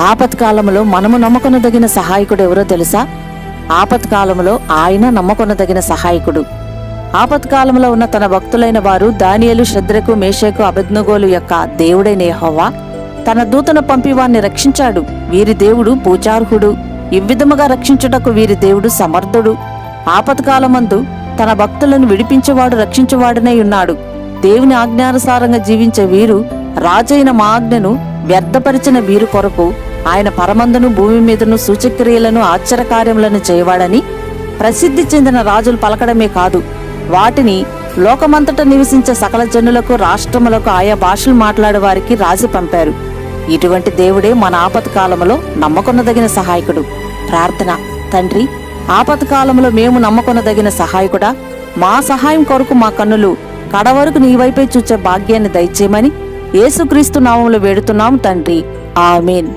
ఆపత్కాలంలో మనము నమ్మకొనదగిన సహాయకుడు ఎవరో తెలుసా? ఆపత్కాలంలో ఆయన నమ్మకొనదగిన సహాయకుడు. ఆపత్కాలంలో ఉన్న తన భక్తులైన వారు దానియేలు, శద్రకు, మేషకు, అబేద్నెగోల యొక్క దేవుడైన యెహోవా తన దూతను పంపి వారిని రక్షించాడు. వీరి దేవుడు పూజార్హుడు. ఇవ్విధముగా రక్షించుటకు వీరి దేవుడు సమర్థుడు. ఆపత్కాలమందు తన భక్తులను విడిపించేవాడు, రక్షించేవాడునై ఉన్నాడు. దేవుని ఆజ్ఞానుసారంగా జీవించే వీరు, రాజైన మా ఆజ్ఞను వ్యర్థపరిచిన వీరు కొరకు ఆయన పరమందును భూమి మీదను సూచక్రియలను, ఆశ్చర్యకార్యములను చేయవాడని ప్రసిద్ధి చెందిన రాజులు పలకడమే కాదు, వాటిని లోకమంతటా నివసించే సకల జనులకు, రాష్ట్రములకు, ఆయా భాషలు మాట్లాడే వారికి రాసి పంపారు. ఇటువంటి దేవుడే మన ఆపత్కాలంలో నమ్మకొనదగిన సహాయకుడు. ప్రార్థన. తండ్రి, ఆపత్కాలంలో మేము నమ్మకొనదగిన సహాయకుడా, మా సహాయం కొరకు మా కన్నులు కడవరకు నీ వైపే చూచే భాగ్యాన్ని దయచేయమని యేసుక్రీస్తు నామములో వేడుతున్నాం తండ్రి. ఆమేన్.